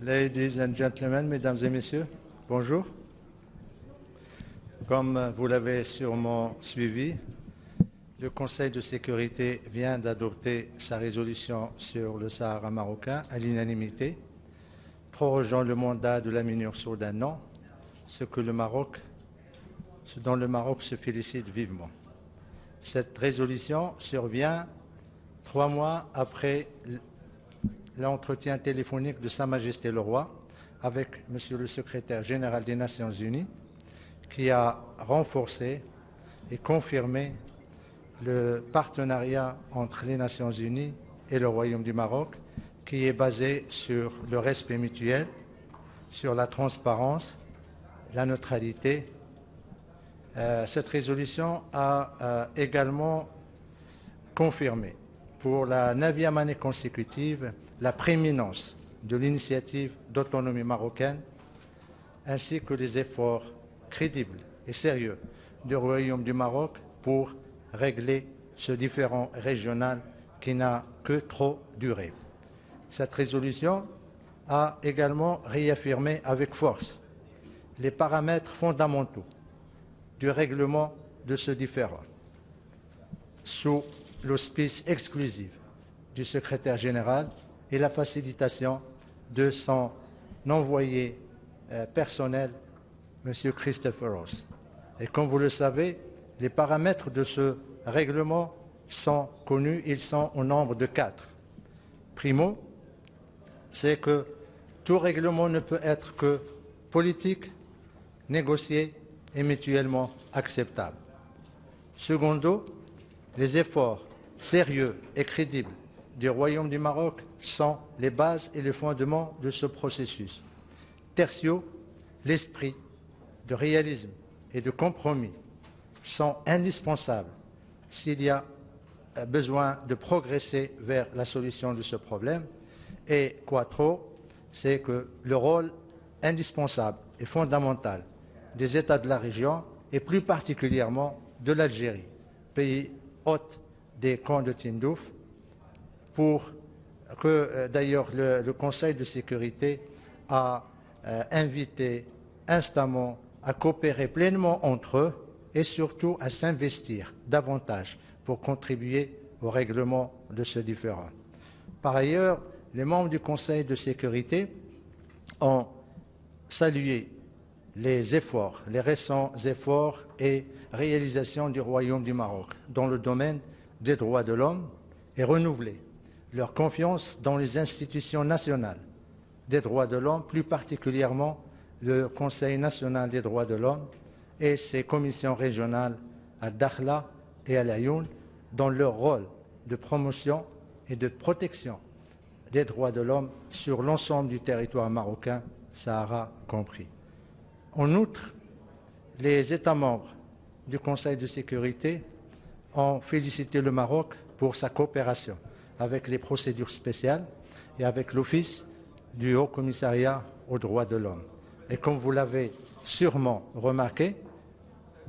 Ladies and gentlemen, mesdames et messieurs, bonjour. Comme vous l'avez sûrement suivi, le Conseil de sécurité vient d'adopter sa résolution sur le Sahara marocain à l'unanimité, prorogeant le mandat de la MINURSO d'un an, ce dont le Maroc se félicite vivement. Cette résolution survient 3 mois après l'entretien téléphonique de Sa Majesté le Roi avec Monsieur le Secrétaire général des Nations Unies, qui a renforcé et confirmé le partenariat entre les Nations Unies et le Royaume du Maroc, qui est basé sur le respect mutuel, sur la transparence, la neutralité. Cette résolution a également confirmé pour la 9e année consécutive la prééminence de l'initiative d'autonomie marocaine ainsi que les efforts crédibles et sérieux du Royaume du Maroc pour régler ce différend régional qui n'a que trop duré. Cette résolution a également réaffirmé avec force les paramètres fondamentaux du règlement de ce différend sous l'auspice exclusif du secrétaire général et la facilitation de son envoyé personnel, M. Christopher Ross. Et comme vous le savez, les paramètres de ce règlement sont connus, ils sont au nombre de 4. Primo, c'est que tout règlement ne peut être que politique, négocié et mutuellement acceptable. Secondo, les efforts sérieux et crédibles du Royaume du Maroc sont les bases et les fondements de ce processus. Tertio, l'esprit de réalisme et de compromis sont indispensables s'il y a besoin de progresser vers la solution de ce problème. Et quattro, c'est que le rôle indispensable et fondamental des États de la région et plus particulièrement de l'Algérie, pays hôte des camps de Tindouf, pour que d'ailleurs le Conseil de sécurité a invité instamment à coopérer pleinement entre eux et surtout à s'investir davantage pour contribuer au règlement de ce différend. Par ailleurs, les membres du Conseil de sécurité ont salué les efforts, les récents efforts et réalisations du Royaume du Maroc dans le domaine des droits de l'homme et renouvelé leur confiance dans les institutions nationales des droits de l'homme, plus particulièrement le Conseil national des droits de l'homme et ses commissions régionales à Dakhla et à Laayoune dans leur rôle de promotion et de protection des droits de l'homme sur l'ensemble du territoire marocain, Sahara compris. En outre, les États membres du Conseil de sécurité ont félicité le Maroc pour sa coopération avec les procédures spéciales et avec l'Office du Haut Commissariat aux droits de l'homme. Et comme vous l'avez sûrement remarqué,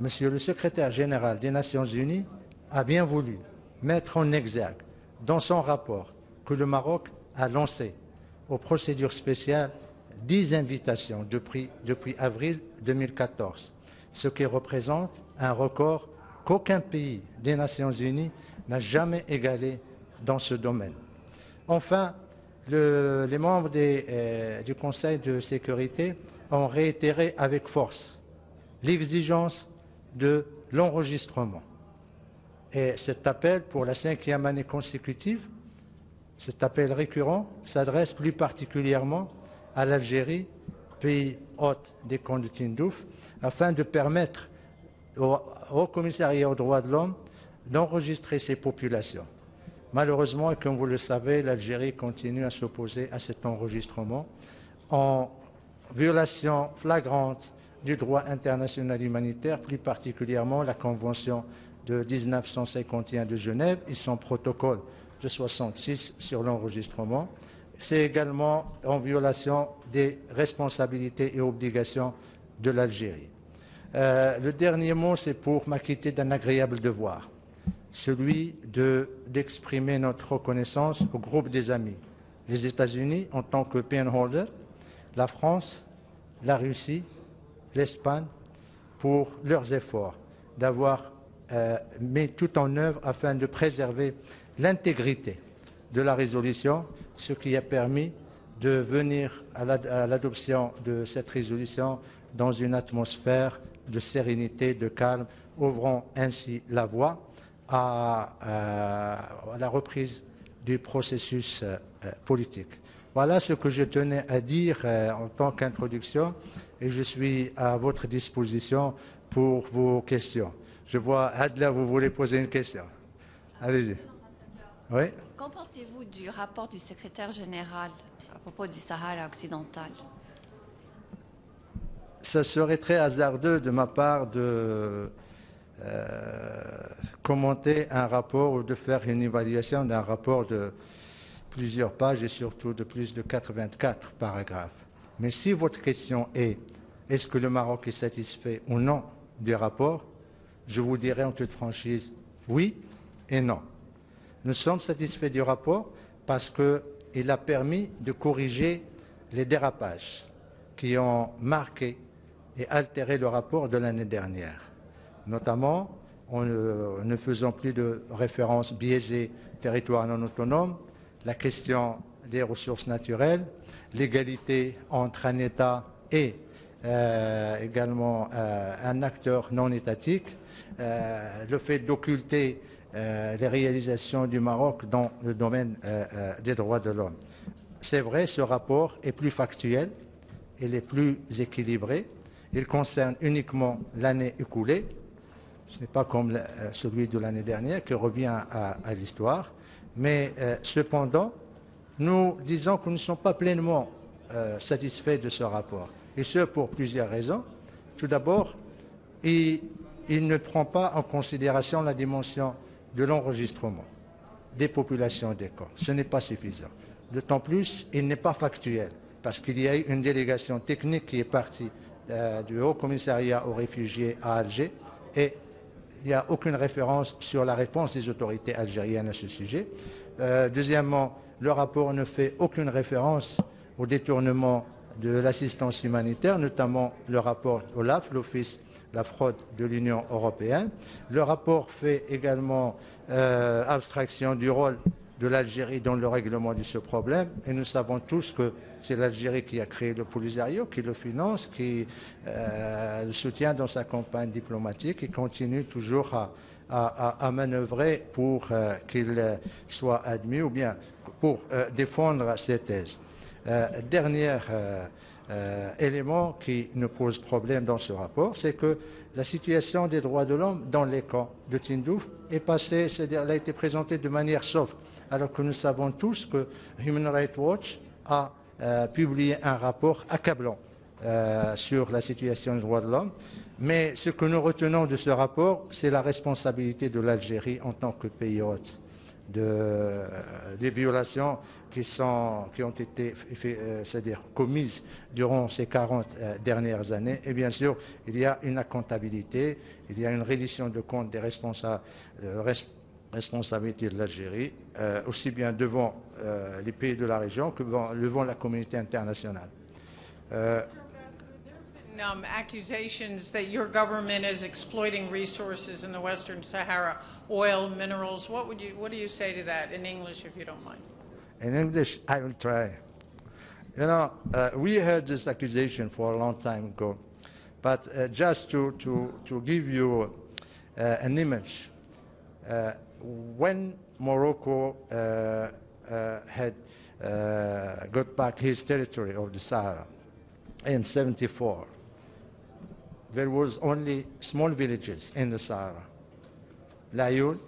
Monsieur le Secrétaire général des Nations Unies a bien voulu mettre en exergue dans son rapport que le Maroc a lancé aux procédures spéciales 10 invitations depuis avril 2014, ce qui représente un record qu'aucun pays des Nations Unies n'a jamais égalé dans ce domaine. Enfin, les membres du Conseil de sécurité ont réitéré avec force l'exigence de l'enregistrement. Et cet appel pour la 5e année consécutive, cet appel récurrent, s'adresse plus particulièrement à l'Algérie, pays hôte des camps de Tindouf, afin de permettre au Haut Commissariat aux droits de l'homme d'enregistrer ces populations. Malheureusement, et comme vous le savez, l'Algérie continue à s'opposer à cet enregistrement en violation flagrante du droit international humanitaire, plus particulièrement la Convention de 1951 de Genève et son protocole de 66 sur l'enregistrement. C'est également en violation des responsabilités et obligations de l'Algérie. Le dernier mot, c'est pour m'acquitter d'un agréable devoir, celui d'exprimer notre reconnaissance au groupe des amis, les États-Unis en tant que penholder la France, la Russie, l'Espagne, pour leurs efforts d'avoir mis tout en œuvre afin de préserver l'intégrité de la résolution, ce qui a permis de venir à l'adoption de cette résolution dans une atmosphère de sérénité, de calme, ouvrant ainsi la voie à la reprise du processus politique. Voilà ce que je tenais à dire en tant qu'introduction et je suis à votre disposition pour vos questions. Je vois, Adla, vous voulez poser une question. Allez-y. Oui. Qu'en pensez-vous du rapport du secrétaire général à propos du Sahara occidental? Ça serait très hasardeux de ma part de commenter un rapport ou de faire une évaluation d'un rapport de plusieurs pages et surtout de plus de 84 paragraphes. Mais si votre question est est-ce que le Maroc est satisfait ou non du rapport, je vous dirai en toute franchise oui et non. Nous sommes satisfaits du rapport parce qu'il a permis de corriger les dérapages qui ont marqué et altéré le rapport de l'année dernière, notamment en ne faisant plus de références biaisées territoire non autonome, la question des ressources naturelles, l'égalité entre un État et également un acteur non étatique, le fait d'occulter les réalisations du Maroc dans le domaine des droits de l'homme. C'est vrai, ce rapport est plus factuel, il est plus équilibré, il concerne uniquement l'année écoulée, ce n'est pas comme celui de l'année dernière qui revient à l'histoire, mais cependant, nous disons que nous ne sommes pas pleinement satisfaits de ce rapport, et ce pour plusieurs raisons. Tout d'abord, il ne prend pas en considération la dimension de l'enregistrement des populations des camps. Ce n'est pas suffisant. D'autant plus, il n'est pas factuel, parce qu'il y a eu une délégation technique qui est partie du Haut Commissariat aux réfugiés à Alger, et il n'y a aucune référence sur la réponse des autorités algériennes à ce sujet. Deuxièmement, le rapport ne fait aucune référence au détournement de l'assistance humanitaire, notamment le rapport OLAF, l'Office de la fraude de l'Union européenne. Le rapport fait également abstraction du rôle de l'Algérie dans le règlement de ce problème, et nous savons tous que c'est l'Algérie qui a créé le Polisario, qui le finance, qui le soutient dans sa campagne diplomatique et continue toujours à manœuvrer pour qu'il soit admis ou bien pour défendre ses thèses. Dernier élément qui nous pose problème dans ce rapport, c'est que la situation des droits de l'homme dans les camps de Tindouf est passée, c'est-à-dire elle a été présentée de manière soft, alors que nous savons tous que Human Rights Watch a publié un rapport accablant sur la situation des droits de l'homme. Mais ce que nous retenons de ce rapport, c'est la responsabilité de l'Algérie en tant que pays hôte des violations qui ont été c'est-à-dire commises durant ces 40 dernières années. Et bien sûr, il y a une accountabilité, il y a une reddition de compte des responsabilités de l'Algérie, aussi bien devant les pays de la région que devant la communauté internationale. Accusations that your government is exploiting resources in the Western Sahara, oil, minerals. What do you say to that in English, if you don't mind? In English, I will try. You know, we heard this accusation for a long time ago, but just to give you an image, when Morocco had got back his territory of the Sahara in 1974, there was only small villages in the Sahara, Laayoune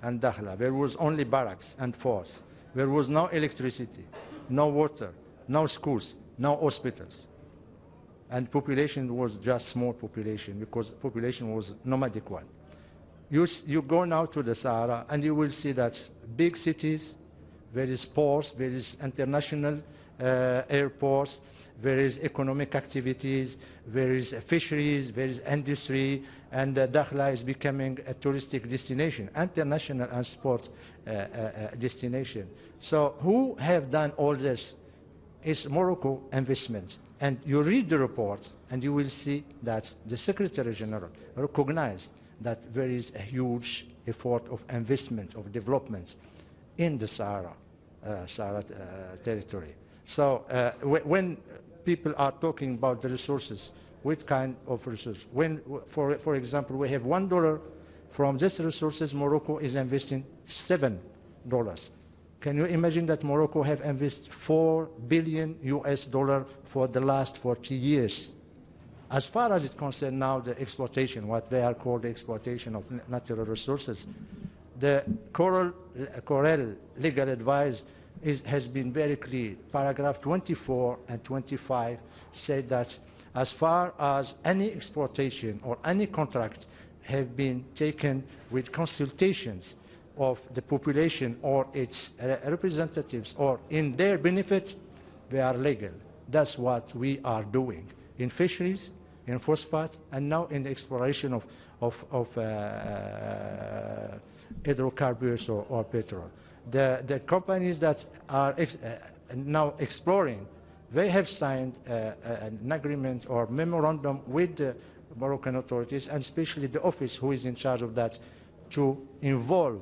and Dakhla. There was only barracks and forts. There was no electricity, no water, no schools, no hospitals. And population was just small population because population was nomadic one. You go now to the Sahara and you will see that big cities, there is ports, there is international airports, there is economic activities, there is fisheries, there is industry, and Dakhla is becoming a touristic destination, international and sports destination. So who have done all this is Morocco investment. And you read the report and you will see that the Secretary General recognized that there is a huge effort of investment, of development in the Sahara territory. So when people are talking about the resources, what kind of resources? When, for example, we have $1 from these resources, Morocco is investing $7. Can you imagine that Morocco have invested $4 billion for the last 40 years? As far as it concerns now the exploitation, what they are called the exploitation of natural resources, the Corel legal advice has been very clear. Paragraph 24 and 25 said that as far as any exploitation or any contract have been taken with consultations of the population or its representatives or in their benefit, they are legal. That's what we are doing in fisheries, in phosphate, and now in the exploration of hydrocarbons or petrol. The companies that are now exploring, they have signed an agreement or memorandum with the Moroccan authorities, and especially the office who is in charge of that, to involve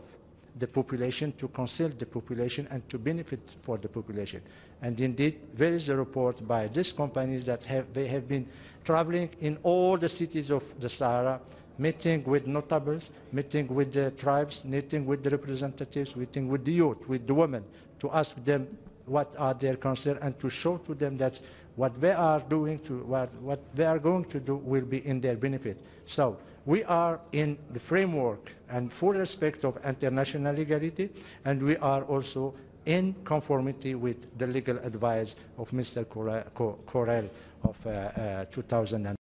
the population, to consult the population, and to benefit for the population. And indeed, there is a report by these companies that they have been traveling in all the cities of the Sahara, meeting with notables, meeting with the tribes, meeting with the representatives, meeting with the youth, with the women, to ask them what are their concerns and to show to them that what they are doing, what they are going to do will be in their benefit. So we are in the framework and full respect of international legality, and we are also in conformity with the legal advice of Mr. Corel of 2000.